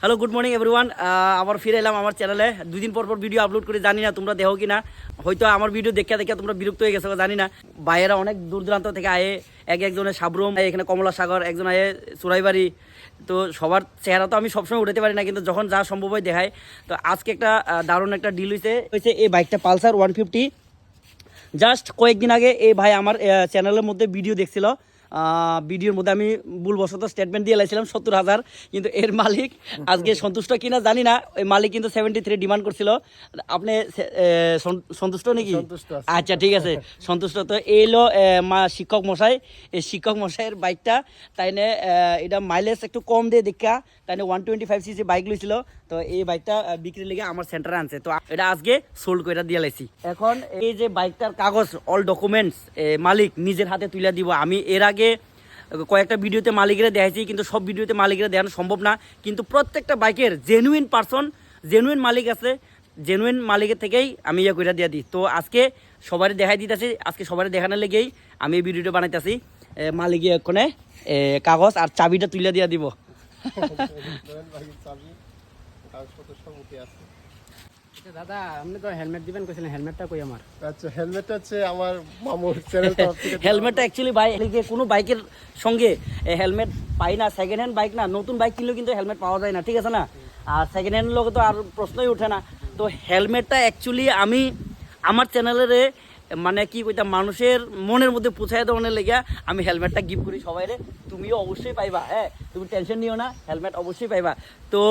Hello good morning everyone. আবার ফিরে এলাম আমার চ্যানেলে। দুদিন পর পর ভিডিও আপলোড করে, জানি না তোমরা দেখো কি না। হয়তো আমার ভিডিও দেখে তোমরা বিরক্ত হয়ে গেছো, জানি না। বাইরেরা অনেক দূর দূরান্ত থেকে আয়ে, একজনের সাবরুম, এখানে কমলা সাগর, একজন আয়ে চুরাইবাড়ি। তো সবার চেহারা তো আমি সবসময় উঠাতে পারি না, কিন্তু যখন যা সম্ভব হয় দেখায়। তো আজকে একটা দারুণ একটা ডিল হয়েছে এই বাইকটা পালসার 150। জাস্ট কয়েকদিন আগে এই ভাই আমার চ্যানেলের মধ্যে ভিডিও দেখছিল। ভিডিওর মধ্যে আমি ভুলবশত স্টেটমেন্ট দিয়ে লাইছিলাম 70,000, কিন্তু এর মালিক আজকে সন্তুষ্ট কিনা জানি না। ওই মালিক কিন্তু 73 ডিমান্ড করছিল। আপনি সন্তুষ্ট নাকি? আচ্ছা ঠিক আছে, সন্তুষ্ট। তো এইলো শিক্ষক মশাই, এই শিক্ষক মশাইয়ের বাইকটা তাইনে এটা মাইলেজ একটু কম দিয়ে দেখা তাইনে 125cc বাইক লইছিল। তো এই বাইকটা বিক্রি লেগে আমার সেন্টারে আনছে। তো এটা আজকে সোল্ড করে দিয়ে লাইছি। এখন এই যে বাইকটার কাগজ, অল ডকুমেন্টস মালিক নিজের হাতে তুলে দিব। আমি এর আগে কয়েকটা ভিডিওতে মালিকরা দেখাইছি, কিন্তু সব ভিডিওতে মালিকরা দেখানো সম্ভব না। কিন্তু প্রত্যেকটা বাইকের জেনুইন পার্সন, জেনুইন মালিক আছে, জেনুইন মালিকের থেকেই আমি ইয়ে করে দিয়ে দিই। তো আজকে সবারই দেখাই দিতেছি, আজকে সবারই দেখানোর লেগেই আমি এই ভিডিওটা বানাইতেছি। মালিকে এখানে কাগজ আর চাবিটা তুলে দিয়ে দিব। দাদা আপনি তো হেলমেট দিবেন কইছিলেন, হেলমেটটা কই আমার? আচ্ছা, হেলমেটটা হচ্ছে আমার মামুর চ্যানেল তরফ থেকে। হেলমেটটা অ্যাকচুয়ালি ভাই কোনো বাইকের সঙ্গে হেলমেট পাই না। সেকেন্ড হ্যান্ড বাইক না, নতুন বাইক কিনলেও কিন্তু হেলমেট পাওয়া যায় না, ঠিক আছে না? আর সেকেন্ড হ্যান্ড লোক তো আর প্রশ্নই ওঠে না। তো হেলমেটটা অ্যাকচুয়ালি আমি আমার চ্যানেলের মানে কি কইতাম, মানুষের মনের মধ্যে পৌঁছায় দেওয়ার লেগে আমি হেলমেটটা গিফট করি সবাইরে। তুমিও অবশ্যই পাইবা, হ্যাঁ, তুমি টেনশন নিও না, হেলমেট অবশ্যই পাইবা। তো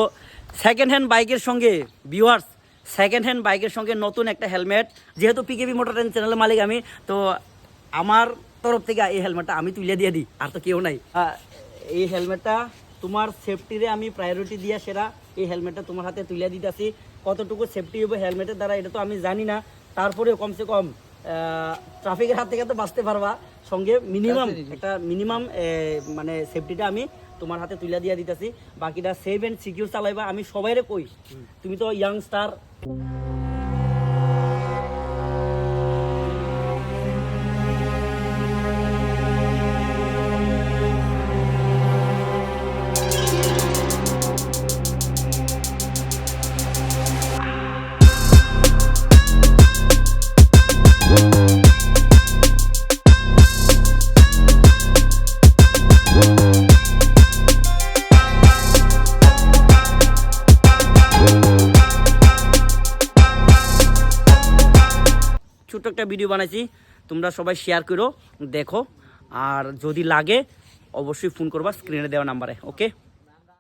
সেকেন্ড হ্যান্ড বাইকের সঙ্গে ভিউয়ার্স, সেকেন্ড হ্যান্ড বাইকের সঙ্গে নতুন একটা হেলমেট, যেহেতু পিকেবি মোটর চ্যানেলের মালিক আমি, তো আমার তরফ থেকে এই হেলমেটটা আমি তুলে দিয়ে দিই, আর তো কেউ নাই। এই হেলমেটটা তোমার সেফটিরে আমি প্রায়োরিটি দিয়ে সেরা এই হেলমেটটা তোমার হাতে তুলে দিতেছি। কতটুকু সেফটি হবে হেলমেটের দ্বারা এটা তো আমি জানি না, তারপরেও কমসে কম ট্রাফিকের হাত থেকে তো বাঁচতে পারবা। সঙ্গে মিনিমাম একটা মানে সেফটিটা আমি তোমার হাতে তুলে দিয়ে দিতেছি। বাকিটা সেফ অ্যান্ড সিকিউর চালাইবা, আমি সবাইরে কই। তুমি তো ইয়াংস্টার। ছোট্ট একটা ভিডিও বানাইছি, তোমরা সবাই শেয়ার করো, দেখো। আর যদি লাগে অবশ্যই ফোন করবা স্ক্রিনে দেওয়া নাম্বারে। ওকে।